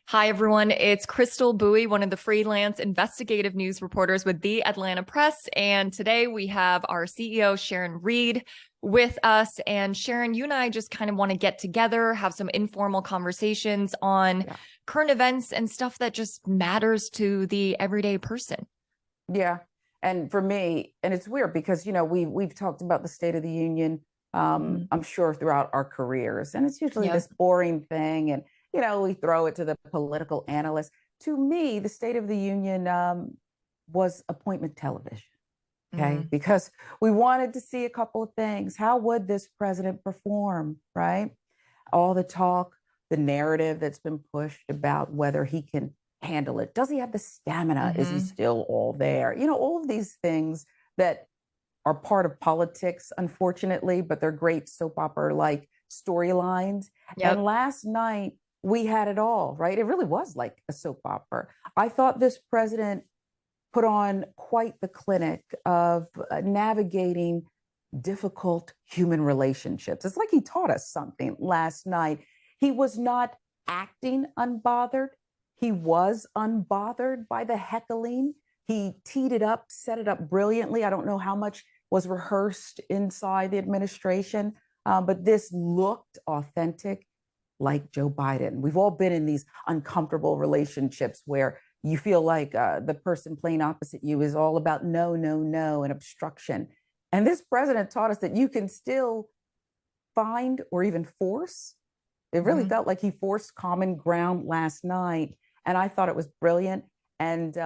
Hi, everyone. It's Crystal Bui, one of the freelance investigative news reporters with the Atlanta Press. And today we have our CEO, Sharon Reed, with us. And Sharon, you and I just kind of want to get together, have some informal conversations on current events and stuff that just matters to the everyday person. Yeah. And for me, and it's weird because, we've talked about the State of the Union, I'm sure throughout our careers, and it's usually Yeah. this boring thing. And, we throw it to the political analyst. To me, the State of the Union was appointment television. Okay. Because we wanted to see a couple of things. How would this president perform? Right. All the talk, the narrative that's been pushed about whether he can handle it. Does he have the stamina? Is he still all there? All of these things that are part of politics, unfortunately, but they're great soap opera like storylines. Yep. And last night we had it all, right? It really was like a soap opera. I thought this president put on quite the clinic of navigating difficult human relationships. It's like he taught us something last night. He was not acting unbothered. He was unbothered by the heckling. He teed it up, set it up brilliantly. I don't know how much was rehearsed inside the administration, but this looked authentic, like Joe Biden. We've all been in these uncomfortable relationships where you feel like the person playing opposite you is all about no, no, no, and obstruction. And this president taught us that you can still find or even force. It really felt like he forced common ground last night. And I thought it was brilliant. And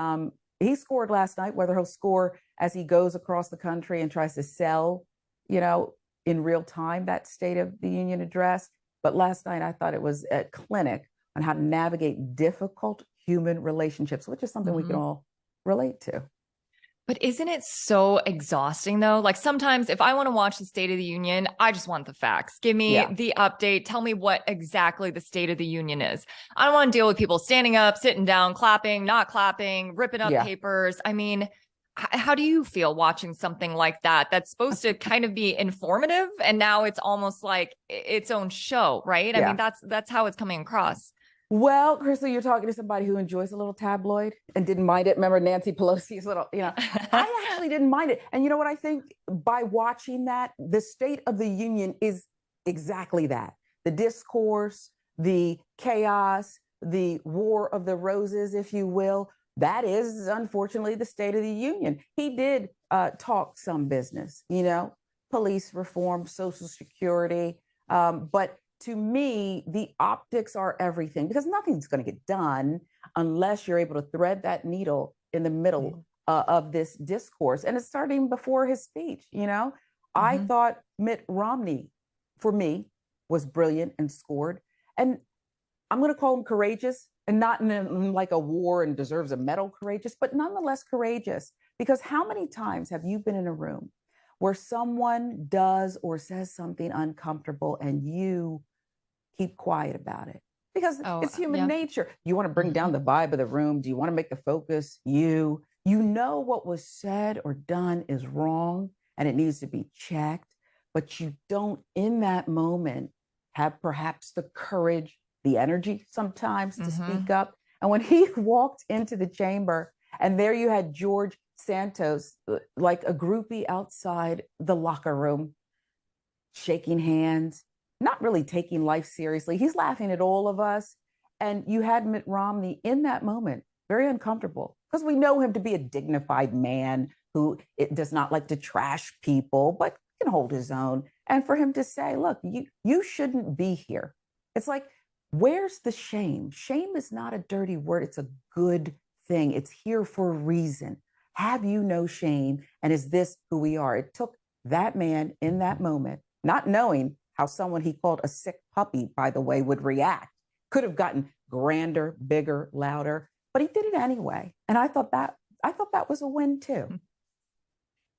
he scored last night, whether he'll score as he goes across the country and tries to sell, in real time, that State of the Union address. But last night, I thought it was a clinic on how to navigate difficult human relationships, which is something we can all relate to. But isn't it so exhausting though? Like sometimes if I want to watch the State of the Union, I just want the facts. Give me the update. Tell me what exactly the State of the Union is. I don't want to deal with people standing up, sitting down, clapping, not clapping, ripping up papers. I mean, how do you feel watching something like that? That's supposed to kind of be informative, and now it's almost like its own show, right? I mean, that's how it's coming across. Well, Crystal, you're talking to somebody who enjoys a little tabloid and didn't mind it. Remember Nancy Pelosi's little, I actually didn't mind it. And you know what I think? By watching that, the State of the Union is exactly that. The discourse, the chaos, the war of the roses, if you will. That is, unfortunately, the State of the Union. He did talk some business, police reform, Social Security, but to me, the optics are everything because nothing's going to get done unless you're able to thread that needle in the middle of this discourse. And it's starting before his speech. I thought Mitt Romney, for me, was brilliant and scored. And I'm going to call him courageous, and not in like a war and deserves a medal courageous, but nonetheless courageous. Because how many times have you been in a room where someone does or says something uncomfortable and you keep quiet about it? Because it's human nature. You want to bring down the vibe of the room. Do you want to make the focus you know what was said or done is wrong and it needs to be checked, but you don't in that moment have perhaps the courage, the energy sometimes to speak up. And when he walked into the chamber and there you had George Santos, like a groupie outside the locker room, shaking hands, not really taking life seriously. He's laughing at all of us. And you had Mitt Romney in that moment, very uncomfortable, because we know him to be a dignified man who does not like to trash people, but can hold his own. And for him to say, look, you shouldn't be here. It's like, where's the shame? Shame is not a dirty word. It's a good thing. It's here for a reason. Have you no shame? And is this who we are? It took that man in that moment, not knowing how someone he called a sick puppy, by the way, would react. Could have gotten grander, bigger, louder, but he did it anyway. And I thought that was a win too.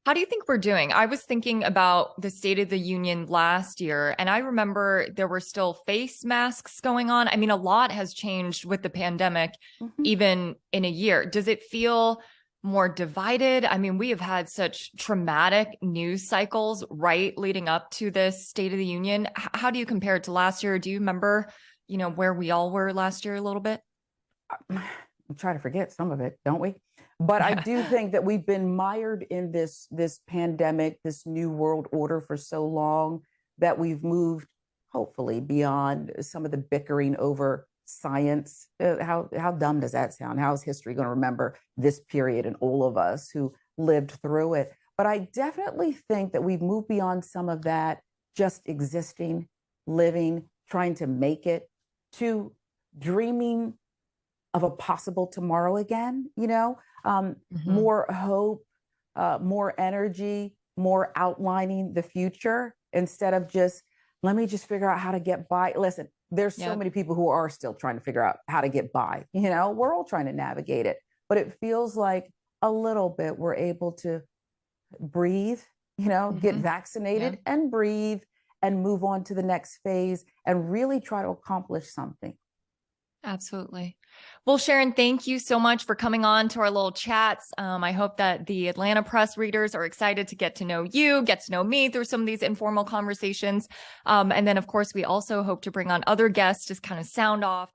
How do you think we're doing? I was thinking about the State of the Union last year, and I remember there were still face masks going on. I mean, a lot has changed with the pandemic, even in a year. Does it feel more divided? I mean, we have had such traumatic news cycles right leading up to this State of the Union. How do you compare it to last year? Do you remember, where we all were last year a little bit? I'm trying to forget some of it, don't we? But I do think that we've been mired in this pandemic, this new world order for so long that we've moved, hopefully, beyond some of the bickering over science. How dumb does that sound? How is history going to remember this period and all of us who lived through it? But I definitely think that we've moved beyond some of that, just existing, living, trying to make it, to dreaming of a possible tomorrow again, more hope, more energy, more outlining the future instead of just, let me just figure out how to get by. Listen, there's so many people who are still trying to figure out how to get by. We're all trying to navigate it, but it feels like a little bit we're able to breathe, get vaccinated and breathe and move on to the next phase and really try to accomplish something. Absolutely. Well, Sharon, thank you so much for coming on to our little chats. I hope that the Atlanta Press readers are excited to get to know you, get to know me through some of these informal conversations. And then, of course, we also hope to bring on other guests, just kind of sound off.